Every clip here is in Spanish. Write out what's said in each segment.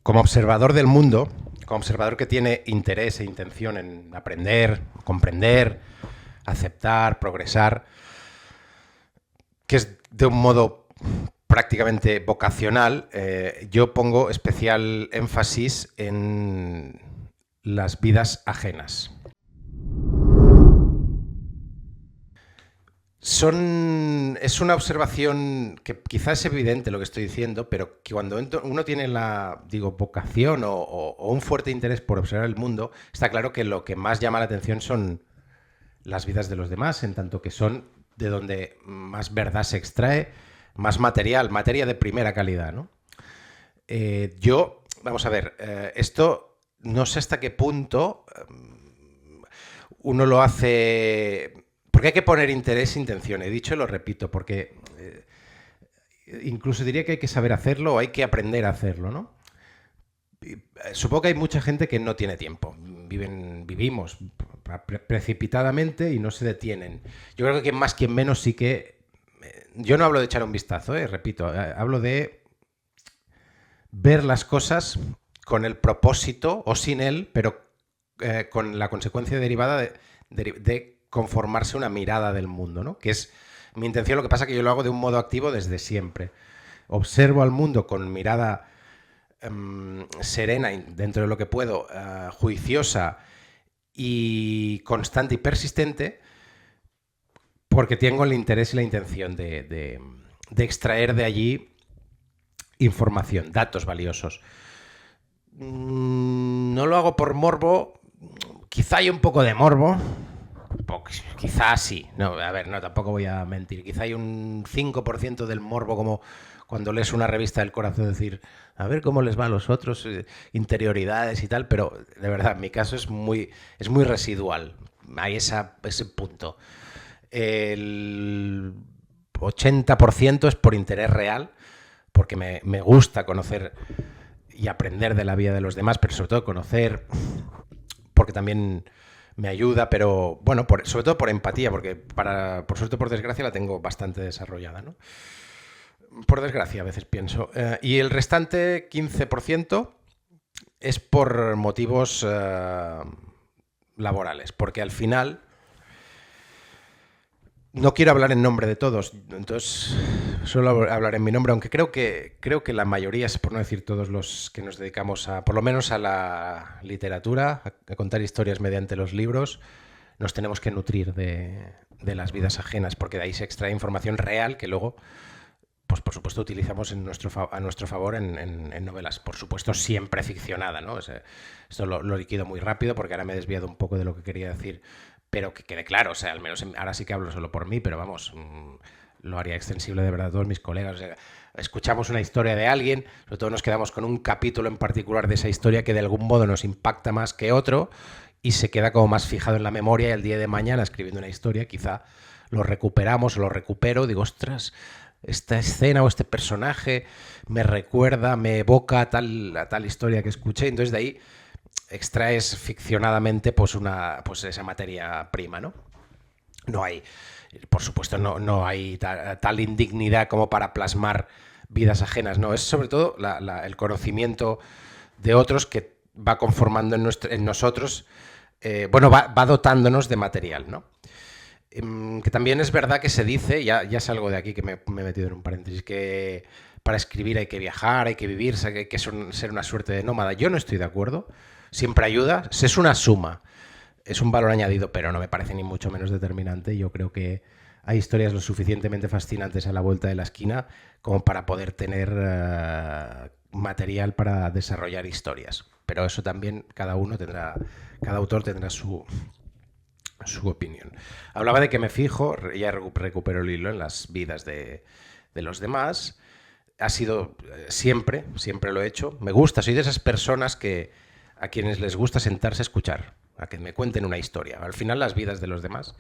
Como observador del mundo, como observador que tiene interés e intención en aprender, comprender, aceptar, progresar, que es de un modo prácticamente vocacional, yo pongo especial énfasis en las vidas ajenas. Es una observación que quizás es evidente lo que estoy diciendo, pero que cuando uno tiene la, digo, vocación o un fuerte interés por observar el mundo, está claro que lo que más llama la atención son las vidas de los demás, en tanto que son de donde más verdad se extrae, más material, materia de primera calidad, ¿no? Vamos a ver, esto no sé hasta qué punto uno lo hace. Porque hay que poner interés e intención. He dicho y lo repito, porque incluso diría que hay que saber hacerlo o hay que aprender a hacerlo, ¿no? Supongo que hay mucha gente que no tiene tiempo. Vivimos precipitadamente y no se detienen. Yo creo que quien más, quien menos sí que. Yo no hablo de echar un vistazo, repito, hablo de ver las cosas con el propósito o sin él, pero con la consecuencia derivada de conformarse una mirada del mundo, ¿no? Que es mi intención. Lo que pasa es que yo lo hago de un modo activo desde siempre. Observo al mundo con mirada serena, dentro de lo que puedo, juiciosa y constante y persistente, porque tengo el interés y la intención de extraer de allí información, datos valiosos. No lo hago por morbo, quizá hay un poco de morbo, quizá sí, no, a ver, no, tampoco voy a mentir, quizá hay un 5% del morbo, como cuando lees una revista del corazón, decir, a ver cómo les va a los otros, interioridades y tal, pero de verdad, en mi caso es muy residual, hay ese punto. El 80% es por interés real, porque me gusta conocer y aprender de la vida de los demás, pero sobre todo conocer, porque también me ayuda, pero bueno, sobre todo por empatía, porque por suerte, por desgracia, la tengo bastante desarrollada, ¿no? Por desgracia, a veces pienso. Y el restante 15% es por motivos laborales, porque al final no quiero hablar en nombre de todos, entonces solo hablar en mi nombre, aunque creo que la mayoría, por no decir todos los que nos dedicamos por lo menos a la literatura, a contar historias mediante los libros, nos tenemos que nutrir de las vidas ajenas, porque de ahí se extrae información real que luego, pues por supuesto, utilizamos a nuestro favor en novelas. Por supuesto, siempre ficcionada, ¿no? Esto lo liquido muy rápido porque ahora me he desviado un poco de lo que quería decir, pero que quede claro, o sea, al menos ahora sí que hablo solo por mí, pero vamos, lo haría extensible de verdad a todos mis colegas. O sea, escuchamos una historia de alguien, sobre todo nos quedamos con un capítulo en particular de esa historia que de algún modo nos impacta más que otro y se queda como más fijado en la memoria, y el día de mañana escribiendo una historia quizá lo recuperamos o lo recupero, digo, ostras, esta escena o este personaje me recuerda, me evoca a tal historia que escuché, entonces de ahí extraes ficcionadamente pues esa materia prima, ¿no? No hay, por supuesto, no hay tal indignidad como para plasmar vidas ajenas, no, es sobre todo el conocimiento de otros que va conformando en nosotros, va dotándonos de material, ¿no? Que también es verdad que se dice, ya salgo de aquí que me he metido en un paréntesis, que para escribir hay que viajar, hay que vivir, hay que ser una suerte de nómada. Yo no estoy de acuerdo, siempre ayuda, es una suma, es un valor añadido, pero no me parece ni mucho menos determinante. Yo creo que hay historias lo suficientemente fascinantes a la vuelta de la esquina como para poder tener material para desarrollar historias. Pero eso también cada autor tendrá su opinión. Hablaba de que me fijo, ya recupero el hilo, en las vidas de los demás. Ha sido siempre lo he hecho. Me gusta, soy de esas personas a quienes les gusta sentarse a escuchar, a que me cuenten una historia. Al final las vidas de los demás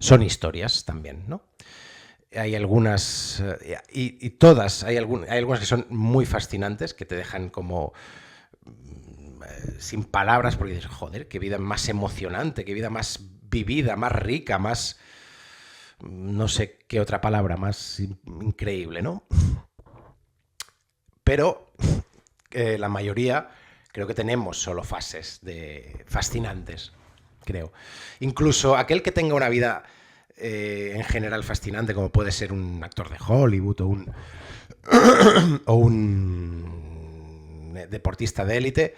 son historias también, ¿no? Hay algunas, y todas, hay algunas que son muy fascinantes, que te dejan como sin palabras, porque dices, joder, qué vida más emocionante, qué vida más vivida, más rica, más, no sé qué otra palabra, más increíble, ¿no? Pero la mayoría creo que tenemos solo fases fascinantes, creo. Incluso aquel que tenga una vida en general fascinante, como puede ser un actor de Hollywood o un deportista de élite,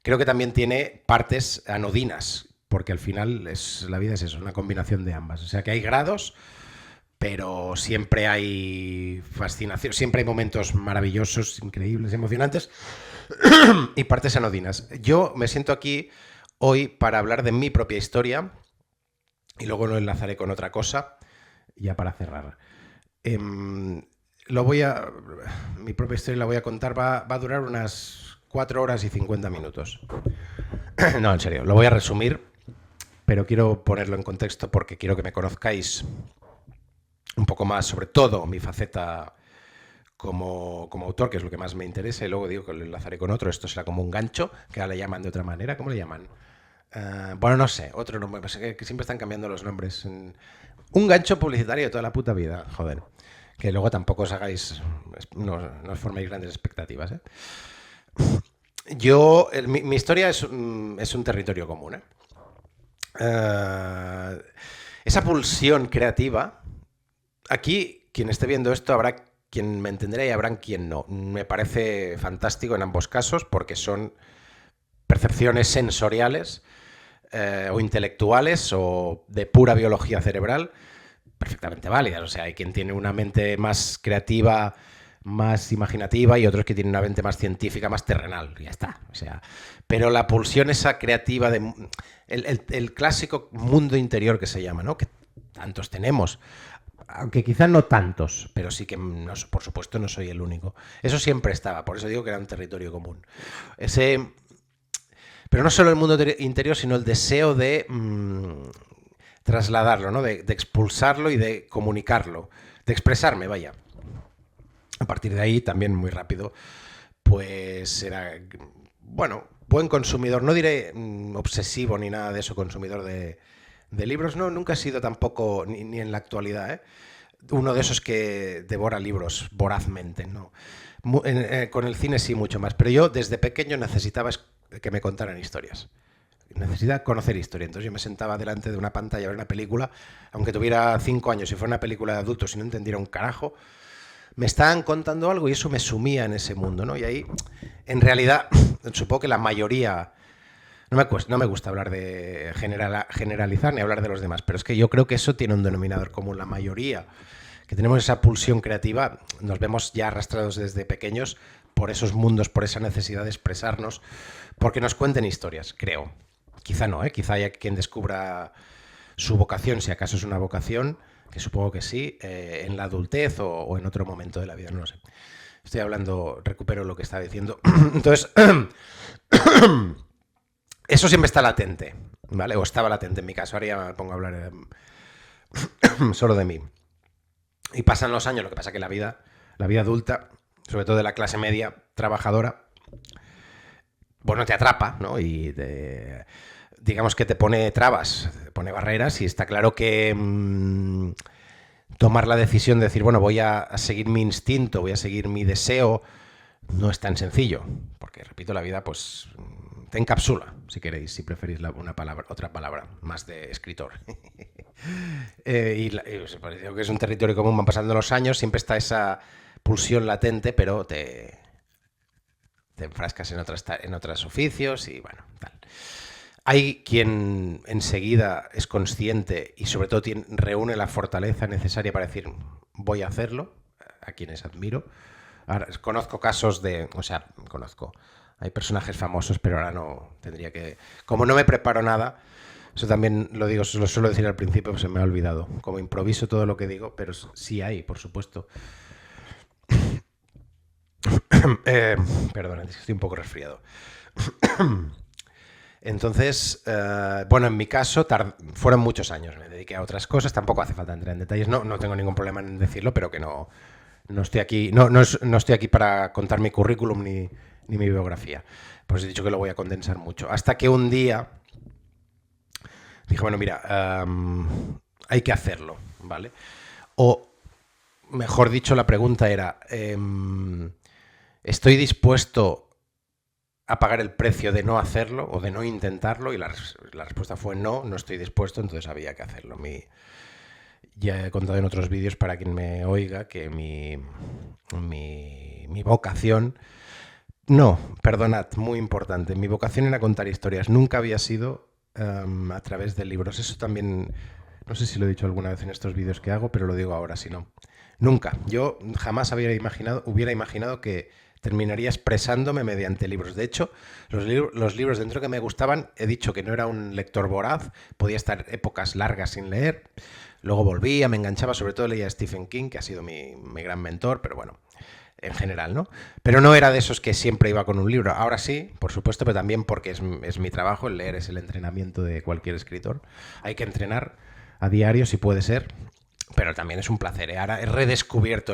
creo que también tiene partes anodinas, porque al final la vida es eso, una combinación de ambas. O sea que hay grados, pero siempre hay fascinación, siempre hay momentos maravillosos, increíbles, emocionantes y partes anodinas. Yo me siento aquí hoy para hablar de mi propia historia y luego lo enlazaré con otra cosa, ya para cerrar. Mi propia historia la voy a contar, va a durar unas 4 horas y 50 minutos. No, en serio, lo voy a resumir, pero quiero ponerlo en contexto porque quiero que me conozcáis un poco más, sobre todo mi faceta como autor, que es lo que más me interesa, y luego digo que lo enlazaré con otro. Esto será como un gancho, que ahora le llaman de otra manera. ¿Cómo le llaman? Bueno, no sé, otro nombre, que siempre están cambiando los nombres. Un gancho publicitario de toda la puta vida, joder. Que luego tampoco os hagáis, no os forméis grandes expectativas, ¿eh? Mi historia es un territorio común, ¿eh? Esa pulsión creativa, aquí, quien esté viendo esto, habrá quien me entenderá y habrá quien no. Me parece fantástico en ambos casos porque son percepciones sensoriales o intelectuales o de pura biología cerebral perfectamente válidas. O sea, hay quien tiene una mente más creativa, más imaginativa, y otros que tienen una mente más científica, más terrenal. Y ya está. O sea, pero la pulsión esa creativa, el clásico mundo interior que se llama, ¿no? Que tantos tenemos. Aunque quizás no tantos, pero sí que, no, por supuesto, no soy el único. Eso siempre estaba, por eso digo que era un territorio común. Pero no solo el mundo interior, sino el deseo de trasladarlo, ¿no? De expulsarlo y de comunicarlo, de expresarme, vaya. A partir de ahí, también muy rápido, pues era, bueno, buen consumidor, no diré obsesivo ni nada de eso, consumidor de libros, no, nunca he sido tampoco, ni en la actualidad, ¿eh? Uno de esos que devora libros vorazmente, ¿no? Con el cine sí, mucho más, pero yo desde pequeño necesitaba que me contaran historias. Necesitaba conocer historia. Entonces yo me sentaba delante de una pantalla a ver una película, aunque tuviera 5 años y fuera una película de adultos y no entendiera un carajo, me estaban contando algo y eso me sumía en ese mundo, ¿no? Y ahí, en realidad, supongo que la mayoría... No me gusta hablar de generalizar ni hablar de los demás, pero es que yo creo que eso tiene un denominador común. La mayoría que tenemos esa pulsión creativa, nos vemos ya arrastrados desde pequeños por esos mundos, por esa necesidad de expresarnos, porque nos cuenten historias, creo. Quizá no, ¿eh? Quizá haya quien descubra su vocación, si acaso es una vocación, que supongo que sí, en la adultez o en otro momento de la vida, no lo sé. Estoy hablando, recupero lo que estaba diciendo. Entonces... Eso siempre está latente, ¿vale? O estaba latente en mi caso. Ahora ya me pongo a hablar solo de mí. Y pasan los años, lo que pasa que la vida adulta, sobre todo de la clase media trabajadora, bueno, te atrapa, ¿no? Y digamos que te pone trabas, te pone barreras, y está claro que tomar la decisión de decir, bueno, voy a seguir mi instinto, voy a seguir mi deseo, no es tan sencillo. Porque, repito, la vida, pues... te encapsula, si queréis, si preferís otra palabra, más de escritor. Y os pareció que es un territorio común, van pasando los años, siempre está esa pulsión latente, pero te enfrascas en otros oficios y bueno, tal. Hay quien enseguida es consciente y sobre todo reúne la fortaleza necesaria para decir, voy a hacerlo, a quienes admiro. Ahora, conozco casos hay personajes famosos, pero ahora no tendría que... Como no me preparo nada, eso también lo digo, lo suelo decir al principio, pues se me ha olvidado. Como improviso todo lo que digo, pero sí hay, por supuesto. Perdón, estoy un poco resfriado. Entonces, bueno, en mi caso fueron muchos años. Me dediqué a otras cosas, tampoco hace falta entrar en detalles. No tengo ningún problema en decirlo, pero que no estoy aquí, no estoy aquí para contar mi currículum ni mi biografía. Pues he dicho que lo voy a condensar mucho. Hasta que un día dije, bueno, mira, hay que hacerlo, ¿vale? O, mejor dicho, la pregunta era, ¿estoy dispuesto a pagar el precio de no hacerlo o de no intentarlo, y la respuesta fue no, no estoy dispuesto, entonces había que hacerlo. Ya he contado en otros vídeos, para quien me oiga, que mi vocación... No, perdonad, muy importante. Mi vocación era contar historias. Nunca había sido a través de libros. Eso también, no sé si lo he dicho alguna vez en estos vídeos que hago, pero lo digo ahora, si no. Nunca. Yo jamás hubiera imaginado que terminaría expresándome mediante libros. De hecho, los libros dentro que me gustaban, he dicho que no era un lector voraz, podía estar épocas largas sin leer. Luego volvía, me enganchaba, sobre todo leía a Stephen King, que ha sido mi gran mentor, pero bueno, en general, ¿no? Pero no era de esos que siempre iba con un libro. Ahora sí, por supuesto, pero también porque es mi trabajo. El leer es el entrenamiento de cualquier escritor. Hay que entrenar a diario, si puede ser, pero también es un placer. Ahora he redescubierto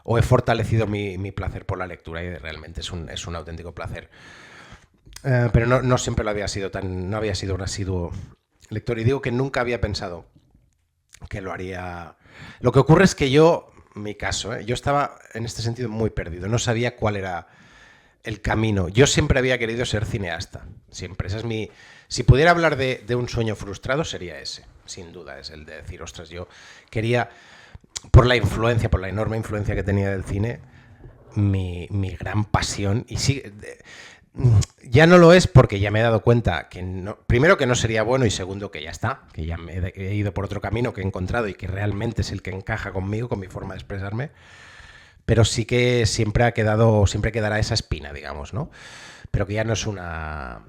o he fortalecido mi placer por la lectura, y realmente es un auténtico placer. Pero no siempre lo había sido no había sido un asiduo lector, y digo que nunca había pensado que lo haría. Lo que ocurre es que mi caso, yo estaba en este sentido muy perdido, no sabía cuál era el camino. Yo siempre había querido ser cineasta, siempre. Si pudiera hablar de un sueño frustrado, sería ese, sin duda, es el de decir, ostras, yo quería, por la enorme influencia que tenía del cine, mi gran pasión, y sí, ya no lo es porque ya me he dado cuenta que primero que no sería bueno, y segundo que ya está, que ya he ido por otro camino que he encontrado y que realmente es el que encaja conmigo, con mi forma de expresarme, pero sí que siempre quedará esa espina, digamos, ¿no? Pero que ya no es una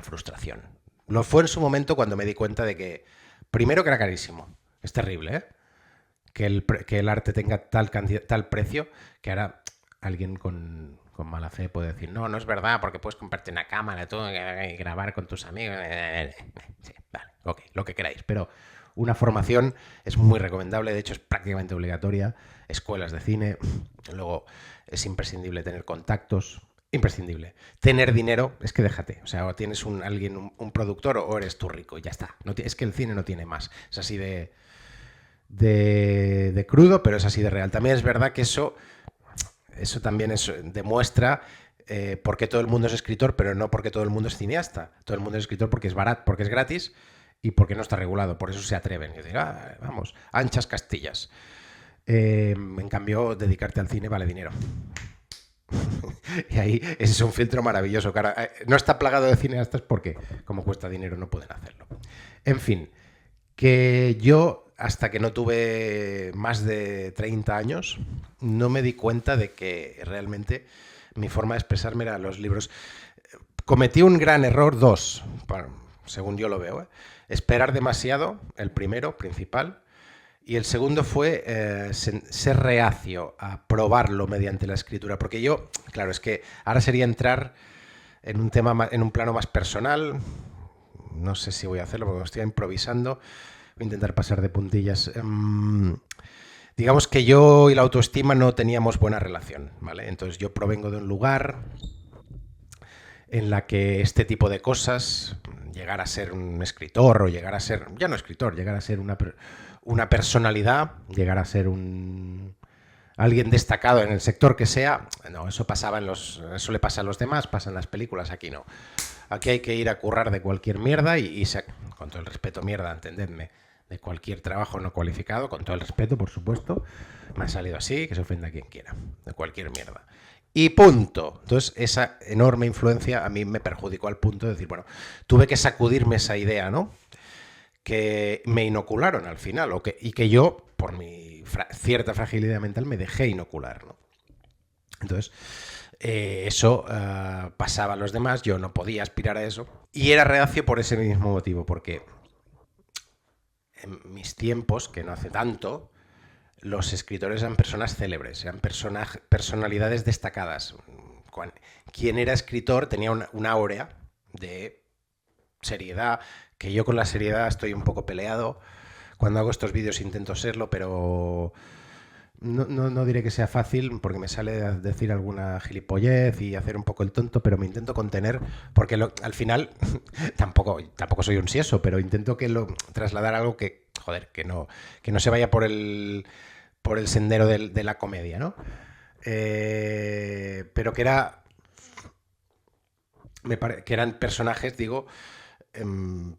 frustración. Lo fue en su momento cuando me di cuenta de que, primero, que era carísimo. Es terrible, ¿eh? Que el arte tenga tal precio, que ahora alguien con mala fe puede decir, no, no es verdad, porque puedes comprarte una cámara y grabar con tus amigos. Sí, vale, ok, lo que queráis. Pero una formación es muy recomendable, de hecho es prácticamente obligatoria. Escuelas de cine, luego es imprescindible tener contactos, imprescindible. Tener dinero, es que déjate, o sea, o tienes un productor, o eres tú rico, y ya está. Es que el cine no tiene más, es así de crudo, pero es así de real. También es verdad que eso también demuestra por qué todo el mundo es escritor, pero no porque todo el mundo es cineasta. Todo el mundo es escritor porque es barato, porque es gratis y porque no está regulado. Por eso se atreven. Y dicen, vamos, anchas Castillas. En cambio, dedicarte al cine vale dinero. Y ahí ese es un filtro maravilloso. Claro, no está plagado de cineastas porque, como cuesta dinero, no pueden hacerlo. En fin, que yo, hasta que no tuve más de 30 años, no me di cuenta de que realmente mi forma de expresarme era los libros. Cometí un gran error, según yo lo veo. Esperar demasiado, el primero, principal, y el segundo fue ser reacio a probarlo mediante la escritura. Porque yo, claro, es que ahora sería entrar en un tema, en un plano más personal. No sé si voy a hacerlo porque me estoy improvisando. Voy a intentar pasar de puntillas. Digamos que yo y la autoestima no teníamos buena relación, ¿vale? Entonces yo provengo de un lugar en la que este tipo de cosas, llegar a ser un escritor, o llegar a ser, ya no escritor, llegar a ser una personalidad, llegar a ser alguien destacado en el sector que sea, no, eso le pasa a los demás, pasa en las películas, aquí no. Aquí hay que ir a currar de cualquier mierda con todo el respeto, mierda, entendedme, de cualquier trabajo no cualificado, con todo el respeto, por supuesto. Me ha salido así, que se ofenda a quien quiera, de cualquier mierda. Y punto. Entonces, esa enorme influencia a mí me perjudicó al punto de decir, bueno, tuve que sacudirme esa idea, ¿no? Que me inocularon al final, y que yo, por mi cierta fragilidad mental, me dejé inocular, ¿no? Entonces, eso pasaba a los demás, yo no podía aspirar a eso, y era reacio por ese mismo motivo, porque en mis tiempos, que no hace tanto, los escritores eran personas célebres, eran personalidades destacadas. Quien era escritor tenía una áurea de seriedad, que yo con la seriedad estoy un poco peleado. Cuando hago estos vídeos intento serlo, pero no diré que sea fácil, porque me sale a decir alguna gilipollez y hacer un poco el tonto, pero me intento contener, porque al final tampoco soy un sieso, pero intento trasladar algo que, joder, que no se vaya por el sendero de la comedia, ¿no? Pero que era que eran personajes, digo,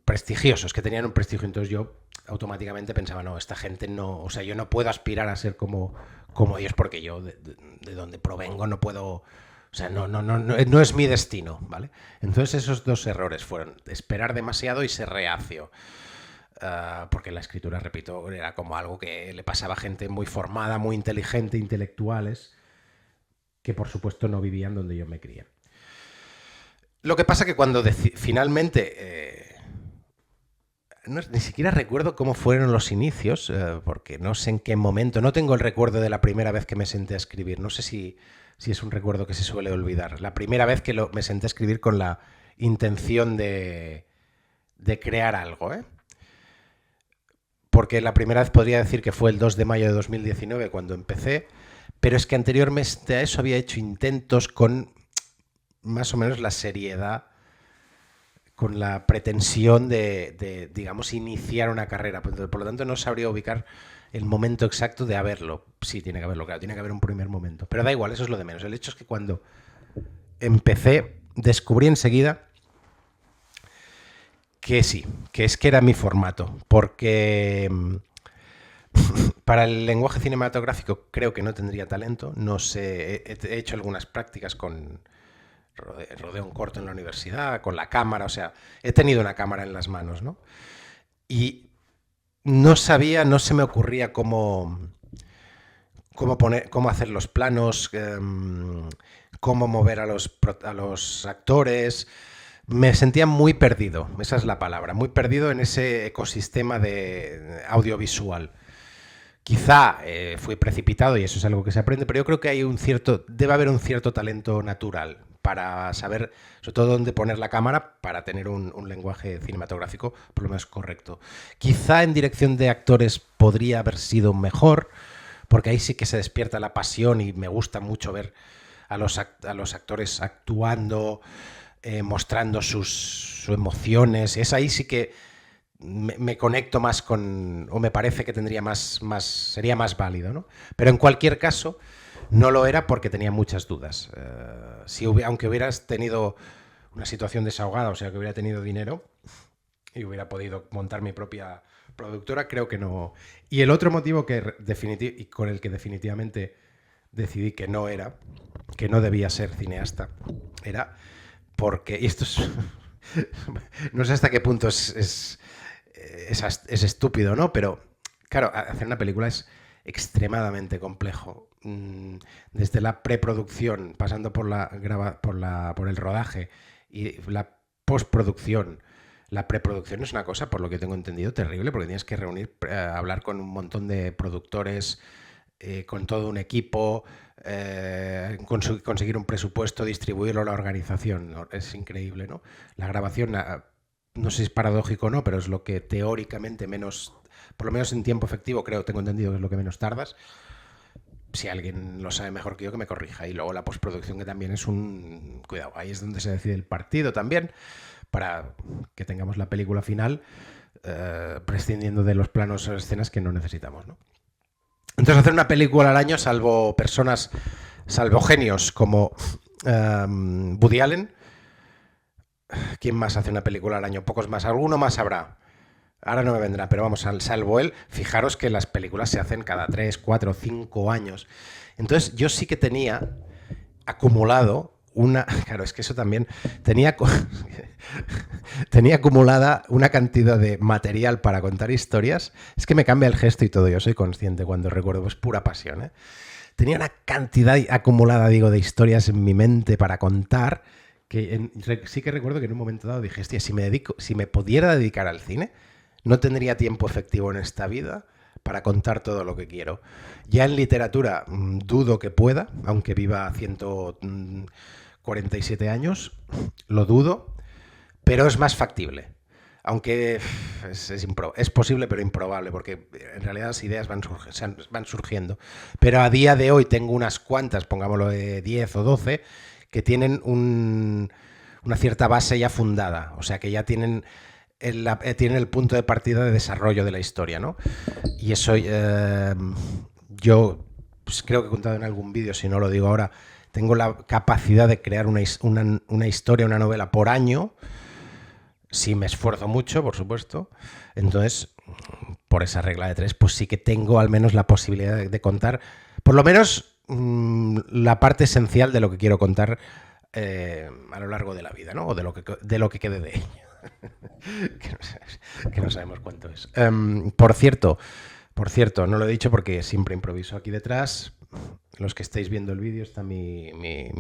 prestigiosos, que tenían un prestigio. Entonces yo automáticamente pensaba, no, esta gente no, o sea, yo no puedo aspirar a ser como ellos, porque yo de donde provengo no puedo, o sea, no es mi destino, ¿vale? Entonces esos dos errores fueron esperar demasiado y ser reacio. Porque la escritura, repito, era como algo que le pasaba a gente muy formada, muy inteligente, intelectuales, que por supuesto no vivían donde yo me crié. Lo que pasa que cuando finalmente... ni siquiera recuerdo cómo fueron los inicios, porque no sé en qué momento, no tengo el recuerdo de la primera vez que me senté a escribir, no sé si es un recuerdo que se suele olvidar. La primera vez que me senté a escribir con la intención de crear algo, ¿eh? Porque la primera vez podría decir que fue el 2 de mayo de 2019 cuando empecé, pero es que anteriormente a eso había hecho intentos con más o menos la seriedad, con la pretensión de digamos, iniciar una carrera. Por lo tanto, no sabría ubicar el momento exacto de haberlo. Sí, tiene que haberlo, claro, tiene que haber un primer momento. Pero da igual, eso es lo de menos. El hecho es que cuando empecé, descubrí enseguida que sí, que es que era mi formato. Porque para el lenguaje cinematográfico creo que no tendría talento. No sé, he hecho algunas prácticas con... Rodé un corto en la universidad, con la cámara, o sea, he tenido una cámara en las manos, ¿no? Y no sabía, no se me ocurría cómo hacer los planos, cómo mover a los actores. Me sentía muy perdido, esa es la palabra, muy perdido en ese ecosistema de audiovisual. Quizá fui precipitado y eso es algo que se aprende, pero yo creo que debe haber un cierto talento natural para saber, sobre todo, dónde poner la cámara para tener un lenguaje cinematográfico por lo menos correcto. Quizá en dirección de actores podría haber sido mejor, porque ahí sí que se despierta la pasión y me gusta mucho ver a los actores actuando, mostrando sus emociones. Es ahí sí que me conecto más con, o me parece que sería más válido, ¿no? Pero en cualquier caso no lo era porque tenía muchas dudas. Aunque hubieras tenido una situación desahogada, o sea, que hubiera tenido dinero y hubiera podido montar mi propia productora, creo que no. Y el otro motivo y con el que definitivamente decidí que no debía ser cineasta, era porque, y esto es, no sé hasta qué punto es estúpido, ¿no? Pero, claro, hacer una película es extremadamente complejo. Desde la preproducción, pasando por el rodaje y la postproducción. La preproducción es una cosa, por lo que tengo entendido, terrible, porque tienes que hablar con un montón de productores, con todo un equipo, conseguir un presupuesto, distribuirlo a la organización, ¿no? Es increíble, ¿no? La grabación, no sé si es paradójico o no, pero es lo que teóricamente menos, por lo menos en tiempo efectivo, tengo entendido que es lo que menos tardas. Si alguien lo sabe mejor que yo, que me corrija. Y luego la postproducción, que también es un... Cuidado, ahí es donde se decide el partido también, para que tengamos la película final, prescindiendo de los planos o escenas que no necesitamos, ¿no? Entonces, hacer una película al año, salvo genios como Woody Allen. ¿Quién más hace una película al año? Pocos más. Alguno más habrá. Ahora no me vendrá, pero vamos, salvo él, fijaros que las películas se hacen cada 3, 4, 5 años. Entonces, yo sí que tenía acumulado Claro, es que eso también... Tenía acumulada una cantidad de material para contar historias. Es que me cambia el gesto y todo, yo soy consciente cuando recuerdo, es pura pasión, ¿eh? Tenía una cantidad acumulada, digo, de historias en mi mente para contar, que sí que recuerdo que en un momento dado dije, hostia, si me pudiera dedicar al cine, no tendría tiempo efectivo en esta vida para contar todo lo que quiero. Ya en literatura dudo que pueda, aunque viva 147 años, lo dudo, pero es más factible. Aunque es posible, pero improbable, porque en realidad las ideas van surgiendo. Pero a día de hoy tengo unas cuantas, pongámoslo de 10 o 12, que tienen una cierta base ya fundada. O sea, que ya tienen el punto de partida de desarrollo de la historia, ¿no? Y eso yo pues creo que he contado en algún vídeo, si no lo digo ahora, tengo la capacidad de crear una historia, una novela por año, si me esfuerzo mucho, por supuesto. Entonces, por esa regla de 3, pues sí que tengo al menos la posibilidad de contar, por lo menos la parte esencial de lo que quiero contar a lo largo de la vida, ¿no? O de lo que quede de ello. que no sabemos cuánto es. Por cierto, no lo he dicho porque siempre improviso aquí detrás. Los que estáis viendo el vídeo está mi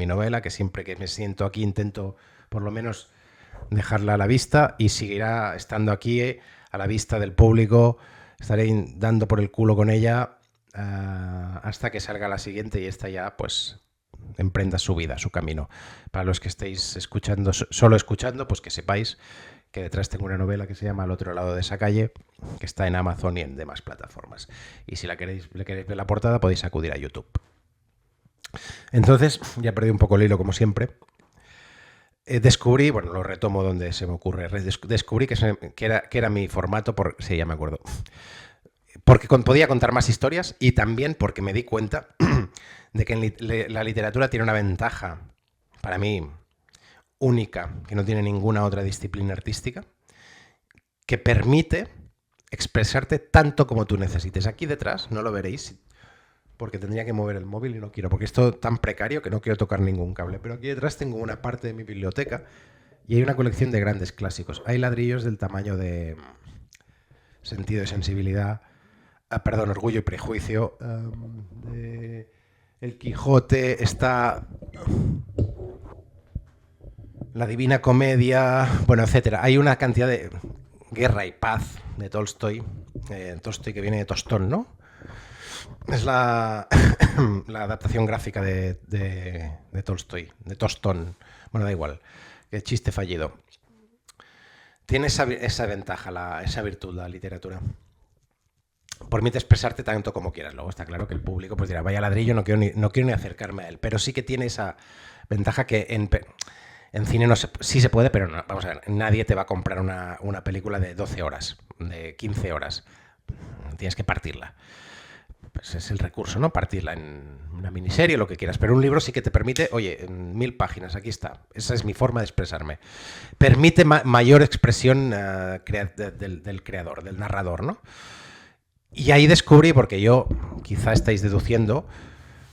novela, que siempre que me siento aquí intento por lo menos dejarla a la vista y seguirá estando aquí a la vista del público. Estaré dando por el culo con ella hasta que salga la siguiente y esta ya pues emprenda su vida, su camino. Para los que estéis escuchando, solo escuchando, pues que sepáis que detrás tengo una novela que se llama Al otro lado de esa calle, que está en Amazon y en demás plataformas. Y si le queréis ver la portada, podéis acudir a YouTube. Entonces, ya perdí un poco el hilo, como siempre. Descubrí, bueno, lo retomo donde se me ocurre, descubrí que era mi formato, sí, ya me acuerdo, porque podía contar más historias y también porque me di cuenta de que la literatura tiene una ventaja, para mí, única, que no tiene ninguna otra disciplina artística, que permite expresarte tanto como tú necesites. Aquí detrás, no lo veréis, porque tendría que mover el móvil y no quiero, porque es todo tan precario que no quiero tocar ningún cable. Pero aquí detrás tengo una parte de mi biblioteca y hay una colección de grandes clásicos. Hay ladrillos del tamaño de Sentido y Sensibilidad, Orgullo y Prejuicio, de El Quijote, está La Divina Comedia, bueno, etcétera. Hay una cantidad de Guerra y Paz de Tolstoy, Tolstoy que viene de Tostón, ¿no? Es la adaptación gráfica de Tolstoy, de Tostón. Bueno, da igual, qué chiste fallido. Tiene esa ventaja, esa virtud, la literatura. Permite expresarte tanto como quieras. Luego está claro que el público pues dirá, vaya ladrillo, no quiero ni acercarme a él. Pero sí que tiene esa ventaja que en cine sí se puede, pero no, vamos a ver, nadie te va a comprar una película de 12 horas, de 15 horas. Tienes que partirla. Pues es el recurso, ¿no? Partirla en una miniserie, lo que quieras. Pero un libro sí que te permite, oye, en 1000 páginas, aquí está. Esa es mi forma de expresarme. Permite mayor expresión del creador, del narrador, ¿no? Y ahí descubrí, porque yo, quizá estáis deduciendo,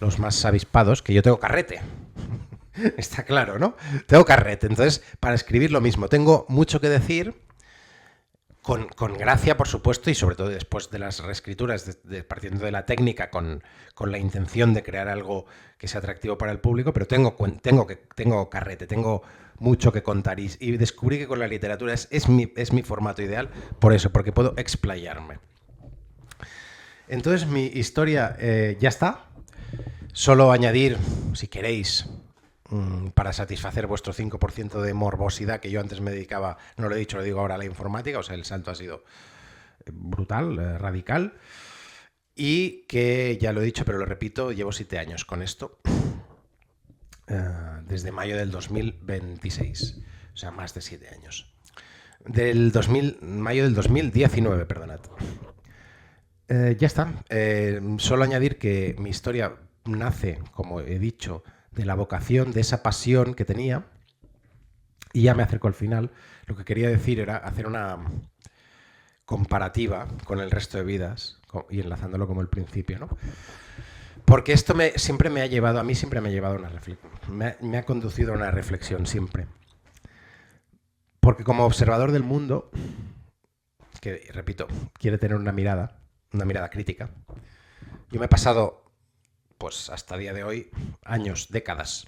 los más avispados, que yo tengo carrete. Está claro, ¿no? Tengo carrete. Entonces, para escribir lo mismo, tengo mucho que decir, con gracia, por supuesto, y sobre todo después de las reescrituras, partiendo de la técnica, con la intención de crear algo que sea atractivo para el público, pero tengo carrete, tengo mucho que contar. Y descubrí que con la literatura es mi formato ideal, por eso, porque puedo explayarme. Entonces mi historia ya está. Solo añadir, si queréis, para satisfacer vuestro 5% de morbosidad que yo antes me dedicaba, no lo he dicho, lo digo ahora, a la informática, o sea, el salto ha sido brutal, radical, y que, ya lo he dicho, pero lo repito, llevo 7 años con esto, desde mayo del 2026, o sea, más de 7 años. Mayo del 2019, perdonad. Ya está. Solo añadir que mi historia nace, como he dicho, de la vocación, de esa pasión que tenía. Y ya me acerco al final. Lo que quería decir era hacer una comparativa con el resto de vidas y enlazándolo como el principio, ¿no? Porque esto siempre me ha llevado a una reflexión. Me ha conducido a una reflexión siempre. Porque como observador del mundo, que, repito, quiere tener una mirada crítica, yo me he pasado, pues hasta el día de hoy, años, décadas,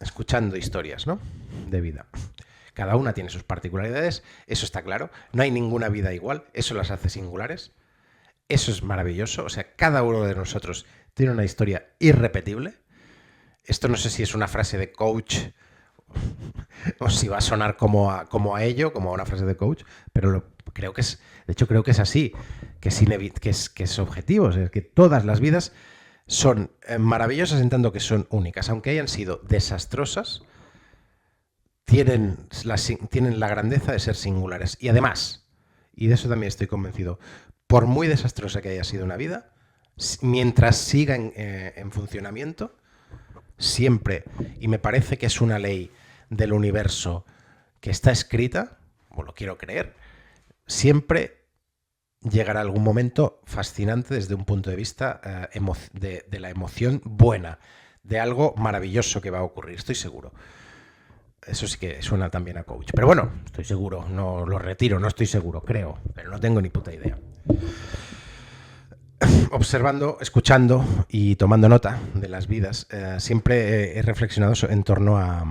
escuchando historias, ¿no?, de vida. Cada una tiene sus particularidades, eso está claro. No hay ninguna vida igual, eso las hace singulares. Eso es maravilloso. O sea, cada uno de nosotros tiene una historia irrepetible. Esto no sé si es una frase de coach o si va a sonar como a ello, como a una frase de coach, pero creo que es, de hecho creo que es así, que es objetivo, o sea, que todas las vidas son maravillosas en tanto que son únicas, aunque hayan sido desastrosas, tienen la grandeza de ser singulares. Y además, y de eso también estoy convencido, por muy desastrosa que haya sido una vida, mientras siga en funcionamiento, siempre, y me parece que es una ley del universo que está escrita, o lo quiero creer, siempre llegará algún momento fascinante desde un punto de vista de la emoción buena, de algo maravilloso que va a ocurrir, estoy seguro. Eso sí que suena también a coach. Pero bueno, estoy seguro, no lo retiro, no estoy seguro, creo, pero no tengo ni puta idea. Observando, escuchando y tomando nota de las vidas, siempre he reflexionado en torno a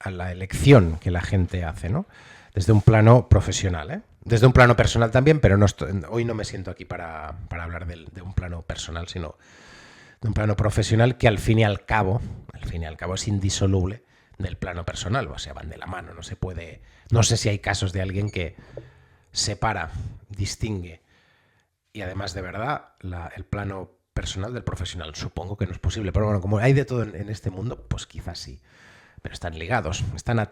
la elección que la gente hace, ¿no? Desde un plano profesional, ¿eh? Desde un plano personal también, pero hoy no me siento aquí para hablar de un plano personal, sino de un plano profesional que al fin y al cabo es indisoluble del plano personal, o sea, van de la mano, no se puede, no sé si hay casos de alguien que separa, distingue y además de verdad el plano personal del profesional. Supongo que no es posible, pero bueno, como hay de todo en este mundo, pues quizás sí. Pero están ligados,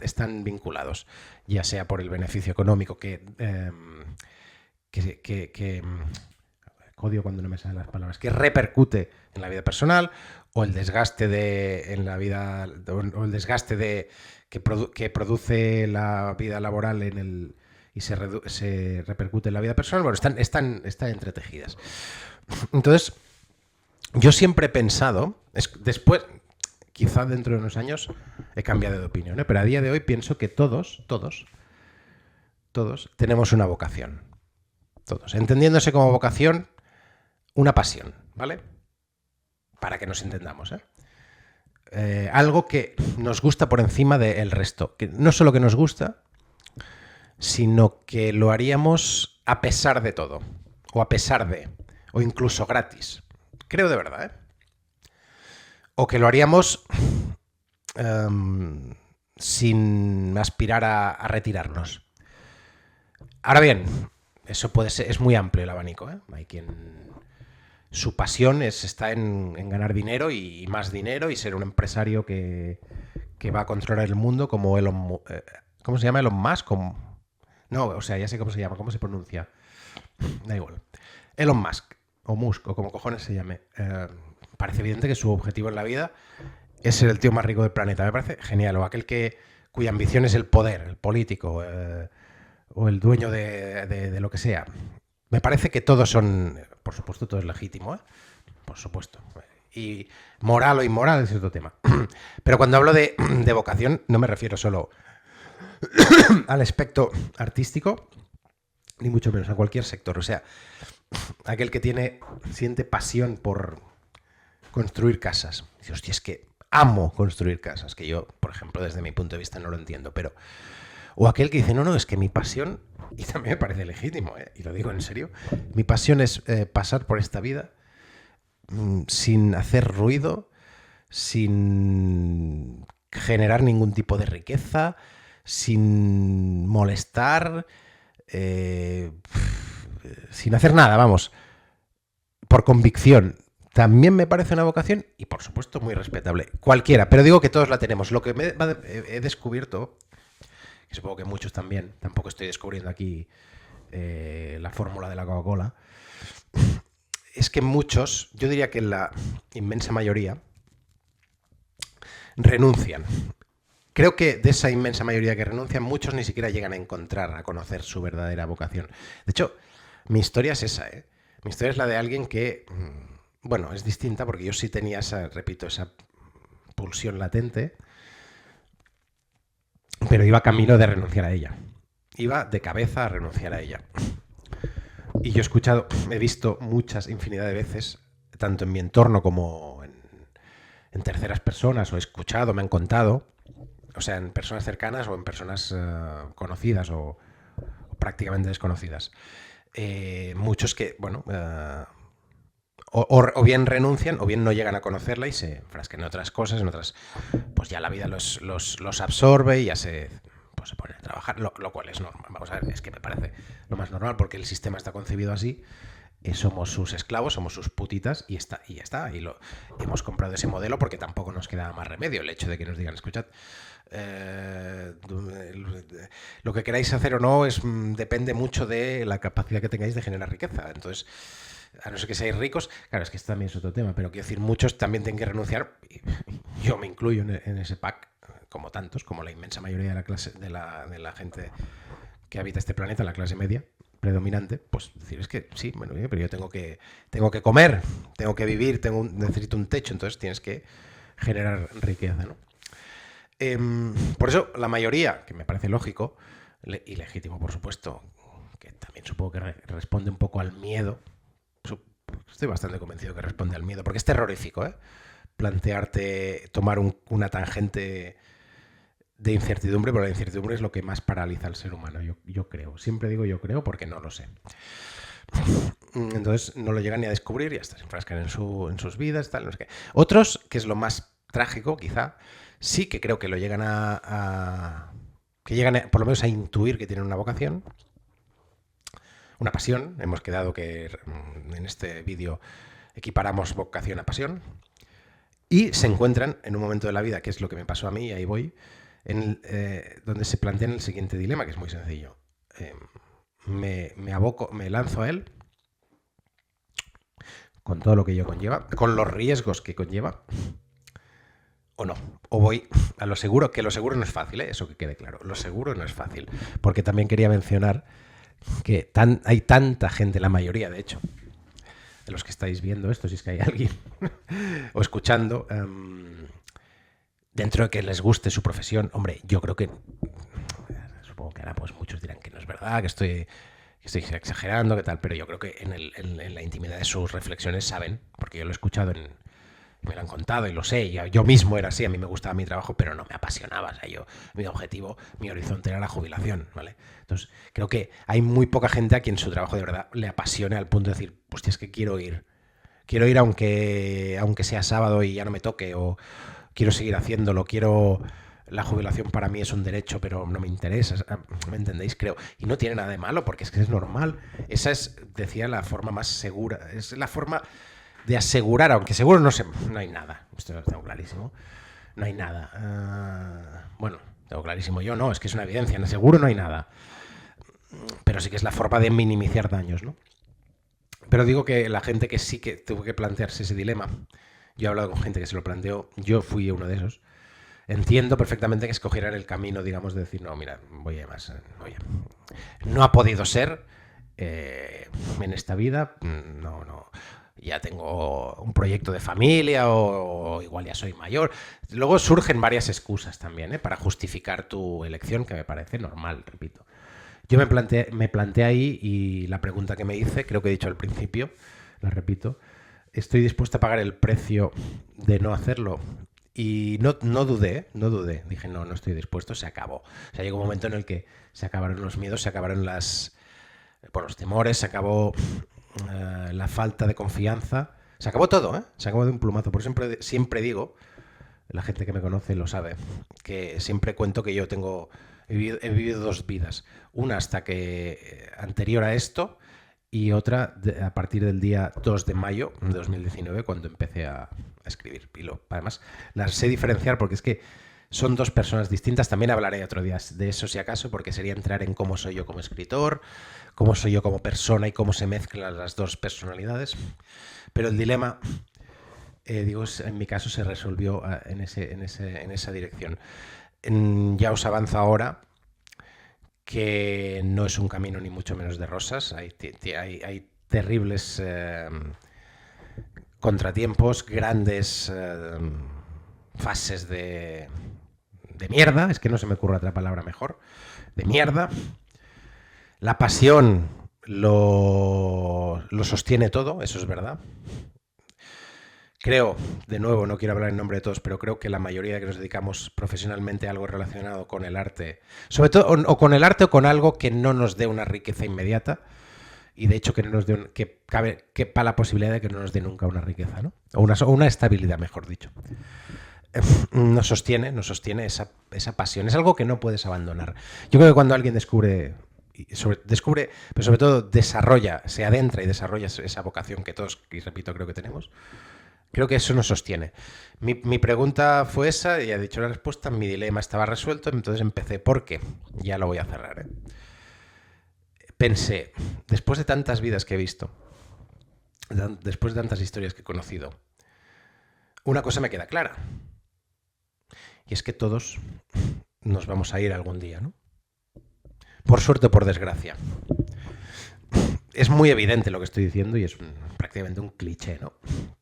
están vinculados, ya sea por el beneficio económico que odio cuando no me salen las palabras, que repercute en la vida personal, o el desgaste en la vida, o el desgaste que produce la vida laboral y se repercute en la vida personal. Bueno, están entretejidas. Entonces, yo siempre he pensado, después, quizá dentro de unos años he cambiado de opinión, pero a día de hoy pienso que todos tenemos una vocación. Todos. Entendiéndose como vocación, una pasión, ¿vale? Para que nos entendamos, ¿eh? Algo que nos gusta por encima del resto. Que no solo que nos gusta, sino que lo haríamos a pesar de todo. O incluso gratis. Creo de verdad, ¿eh? O que lo haríamos sin aspirar a retirarnos. Ahora bien, eso puede ser, es muy amplio el abanico, ¿eh? Hay quien su pasión está en ganar dinero y más dinero y ser un empresario que va a controlar el mundo como Elon... ¿Cómo se llama? Elon Musk. No, o sea, ya sé cómo se llama, cómo se pronuncia. Da igual. Elon Musk, o Musk, o como cojones se llame. Parece evidente que su objetivo en la vida es ser el tío más rico del planeta. Me parece genial. O aquel cuya ambición es el poder, el político, o el dueño de lo que sea. Me parece que todos son, por supuesto, todo es legítimo, ¿eh? Por supuesto. Y moral o inmoral es otro tema. Pero cuando hablo de vocación, no me refiero solo al aspecto artístico, ni mucho menos a cualquier sector. O sea, aquel que siente pasión por construir casas. Dice, hostia, es que amo construir casas, que yo, por ejemplo, desde mi punto de vista no lo entiendo, pero... O aquel que dice, no, es que mi pasión, y también me parece legítimo, y lo digo en serio, mi pasión es pasar por esta vida sin hacer ruido, sin generar ningún tipo de riqueza, sin molestar, sin hacer nada, vamos, por convicción. También me parece una vocación y, por supuesto, muy respetable. Cualquiera, pero digo que todos la tenemos. Lo que he descubierto... que supongo que muchos también, tampoco estoy descubriendo aquí la fórmula de la Coca-Cola, es que muchos, yo diría que la inmensa mayoría, renuncian. Creo que de esa inmensa mayoría que renuncian, muchos ni siquiera llegan a conocer su verdadera vocación. De hecho, mi historia es esa, ¿eh? Mi historia es la de alguien que, bueno, es distinta porque yo sí tenía esa pulsión latente, pero iba camino de renunciar a ella. Iba de cabeza a renunciar a ella. Y yo he visto infinidad de veces, tanto en mi entorno como en terceras personas, o he escuchado, me han contado, o sea, en personas cercanas o en personas conocidas o prácticamente desconocidas. Muchos que, bueno, o bien renuncian o bien no llegan a conocerla y se enfrascan en otras cosas, pues ya la vida los absorbe y ya se ponen a trabajar, lo cual es normal. Vamos a ver, es que me parece lo más normal porque el sistema está concebido así. Somos sus esclavos, somos sus putitas y ya está. Y hemos comprado ese modelo porque tampoco nos queda más remedio. El hecho de que nos digan, escuchad, lo que queráis hacer o no depende mucho de la capacidad que tengáis de generar riqueza. Entonces, a no ser que seáis ricos, claro, es que esto también es otro tema, pero quiero decir, muchos también tienen que renunciar, y yo me incluyo en ese pack, como tantos, como la inmensa mayoría de la clase, de la gente que habita este planeta, la clase media predominante, pues decir, es que sí, bueno, pero yo tengo que comer, tengo que vivir, necesito un techo, entonces tienes que generar riqueza, ¿no? Por eso la mayoría, que me parece lógico y legítimo, por supuesto, que también supongo que responde un poco al miedo, estoy bastante convencido que responde al miedo, porque es terrorífico, ¿eh? Plantearte tomar una tangente de incertidumbre, pero la incertidumbre es lo que más paraliza al ser humano, yo creo. Siempre digo yo creo porque no lo sé. Entonces no lo llegan ni a descubrir y hasta se enfrascan en sus vidas, tal, no sé qué. Otros, que es lo más trágico, quizá, sí que creo que lo llegan que llegan por lo menos a intuir que tienen una vocación, una pasión. Hemos quedado que en este vídeo equiparamos vocación a pasión. Y se encuentran en un momento de la vida, que es lo que me pasó a mí, y ahí voy, donde se plantean el siguiente dilema, que es muy sencillo. Me lanzo a él, con todo lo que ello conlleva, con los riesgos que conlleva, o no. O voy a lo seguro, que lo seguro no es fácil, ¿eh? Eso que quede claro. Lo seguro no es fácil. Porque también quería mencionar que hay tanta gente, la mayoría, de hecho, de los que estáis viendo esto, si es que hay alguien, o escuchando, dentro de que les guste su profesión, hombre, yo creo que, supongo que ahora pues muchos dirán que no es verdad, que estoy exagerando, que tal, pero yo creo que en la intimidad de sus reflexiones saben, porque yo lo he escuchado me lo han contado y lo sé, yo mismo era así, a mí me gustaba mi trabajo, pero no me apasionaba, o sea, mi objetivo, mi horizonte era la jubilación, ¿vale? Entonces, creo que hay muy poca gente a quien su trabajo de verdad le apasione al punto de decir, hostia, es que quiero ir aunque sea sábado y ya no me toque, o quiero seguir haciéndolo, la jubilación para mí es un derecho, pero no me interesa, ¿me entendéis? Creo. Y no tiene nada de malo, porque es que es normal. Esa es, decía, la forma más segura, es la forma de asegurar, aunque seguro no hay nada, esto lo tengo clarísimo, no hay nada. Bueno, tengo clarísimo yo, no, es que es una evidencia, en seguro no hay nada, pero sí que es la forma de minimizar daños, ¿no? Pero digo que la gente que sí que tuvo que plantearse ese dilema, yo he hablado con gente que se lo planteó, yo fui uno de esos, entiendo perfectamente que escogieran el camino, digamos, de decir, no, mira, oye, no ha podido ser en esta vida, no, ya tengo un proyecto de familia o igual ya soy mayor. Luego surgen varias excusas también, para justificar tu elección, que me parece normal, repito. Yo me planteé ahí y la pregunta que me hice, creo que he dicho al principio, la repito, ¿estoy dispuesto a pagar el precio de no hacerlo? Y no dudé. Dije, no estoy dispuesto, se acabó. O sea, llegó un momento en el que se acabaron los miedos, se acabaron los temores, se acabó la falta de confianza. Se acabó todo, ¿eh? Se acabó de un plumazo. Por siempre digo, la gente que me conoce lo sabe, que siempre cuento que yo he vivido dos vidas. Una anterior a esto y otra a partir del día 2 de mayo de 2019, cuando empecé a escribir. Y además las sé diferenciar porque es que son dos personas distintas. También hablaré otro día de eso si acaso, porque sería entrar en cómo soy yo como escritor, cómo soy yo como persona y cómo se mezclan las dos personalidades. Pero el dilema, en mi caso se resolvió en esa dirección. Ya os avanzo ahora que no es un camino ni mucho menos de rosas. Hay terribles contratiempos, grandes fases de mierda, es que no se me ocurre otra palabra mejor, de mierda. La pasión lo sostiene todo, eso es verdad. Creo, de nuevo, no quiero hablar en nombre de todos, pero creo que la mayoría de que nos dedicamos profesionalmente a algo relacionado con el arte, sobre todo o con el arte o con algo que no nos dé una riqueza inmediata, y de hecho que no nos dé quepa la posibilidad de que no nos dé nunca una riqueza, ¿no? O una estabilidad, mejor dicho. Nos sostiene esa pasión. Es algo que no puedes abandonar. Yo creo que cuando alguien descubre, pero sobre todo desarrolla, se adentra y desarrolla esa vocación que todos, y repito, creo que tenemos, creo que eso nos sostiene. Mi pregunta fue esa, y he dicho la respuesta, mi dilema estaba resuelto, entonces empecé. ¿Por qué? Ya lo voy a cerrar, ¿eh? Pensé, después de tantas vidas que he visto, después de tantas historias que he conocido, una cosa me queda clara. Y es que todos nos vamos a ir algún día, ¿no? Por suerte o por desgracia. Es muy evidente lo que estoy diciendo y es prácticamente un cliché, ¿no?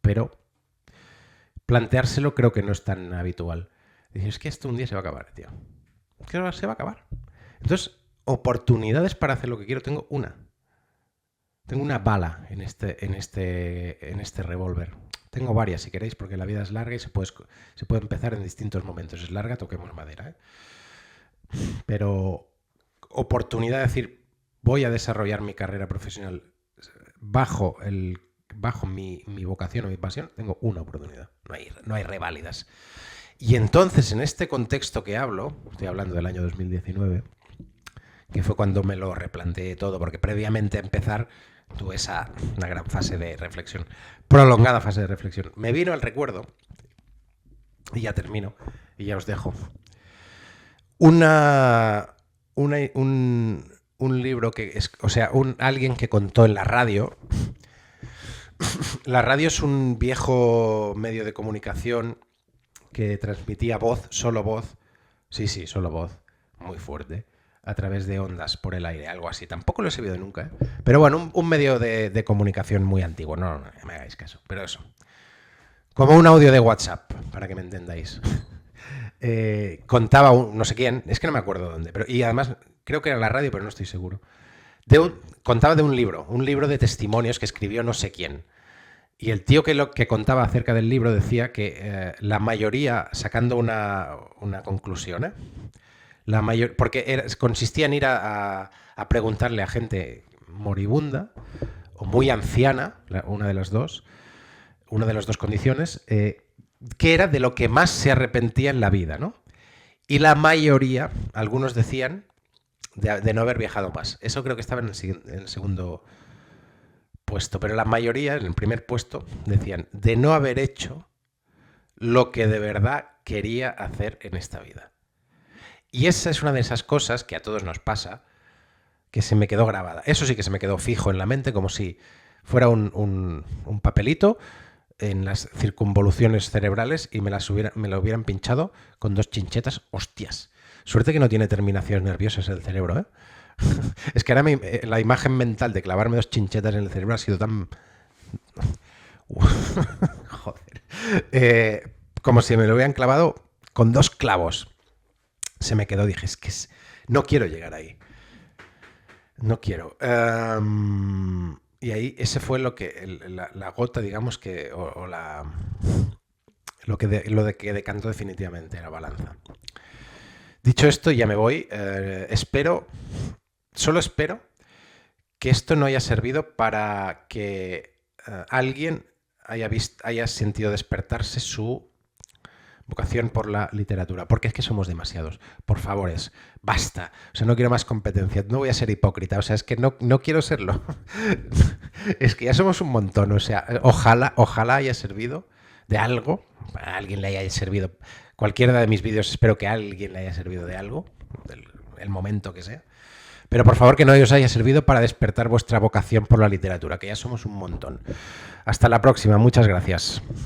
Pero planteárselo creo que no es tan habitual. Dices, es que esto un día se va a acabar, tío. Es que se va a acabar. Entonces, oportunidades para hacer lo que quiero tengo una. Tengo una bala en este revólver. Tengo varias, si queréis, porque la vida es larga y se puede empezar en distintos momentos. Es larga, toquemos madera, ¿eh? Pero oportunidad de decir, voy a desarrollar mi carrera profesional bajo mi vocación o mi pasión, tengo una oportunidad. No hay reválidas. Y entonces, en este contexto que hablo, estoy hablando del año 2019, que fue cuando me lo replanteé todo, porque previamente a empezar tuve una gran fase de reflexión, prolongada fase de reflexión. Me vino al recuerdo, y ya termino, y ya os dejo, un libro que es, o sea, alguien que contó en la radio. La radio es un viejo medio de comunicación que transmitía voz, solo voz, sí, solo voz, muy fuerte, a través de ondas por el aire, algo así. Tampoco lo he sabido nunca, ¿eh? Pero bueno, un medio de comunicación muy antiguo, no me hagáis caso, pero eso. Como un audio de WhatsApp, para que me entendáis. Contaba no sé quién, es que no me acuerdo dónde, pero, y además creo que era la radio, pero no estoy seguro. Contaba de un libro de testimonios que escribió no sé quién. Y el tío que contaba acerca del libro decía que la mayoría, sacando una conclusión, porque consistía en ir a preguntarle a gente moribunda o muy anciana, una de las dos condiciones, qué era de lo que más se arrepentía en la vida, ¿no? Y la mayoría, algunos decían, de no haber viajado más. Eso creo que estaba en el segundo puesto, pero la mayoría, en el primer puesto, decían de no haber hecho lo que de verdad quería hacer en esta vida. Y esa es una de esas cosas que a todos nos pasa, que se me quedó grabada. Eso sí que se me quedó fijo en la mente, como si fuera un papelito en las circunvoluciones cerebrales y me lo hubieran pinchado con 2 chinchetas. Hostias. Suerte que no tiene terminaciones nerviosas el cerebro, ¿eh? Es que ahora la imagen mental de clavarme 2 chinchetas en el cerebro ha sido tan... Joder. Como si me lo hubieran clavado con 2 clavos. Se me quedó, dije, no quiero llegar ahí. No quiero. Y ahí ese fue lo que la gota, digamos, que lo que decantó definitivamente la balanza. Dicho esto, ya me voy. Solo espero que esto no haya servido para que alguien haya sentido despertarse su vocación por la literatura, porque es que somos demasiados. Por favor, basta. O sea, no quiero más competencia. No voy a ser hipócrita. O sea, es que no quiero serlo. Es que ya somos un montón. O sea, ojalá haya servido de algo. A alguien le haya servido. Cualquiera de mis vídeos espero que a alguien le haya servido de algo. El momento que sea. Pero por favor que no os haya servido para despertar vuestra vocación por la literatura, que ya somos un montón. Hasta la próxima. Muchas gracias.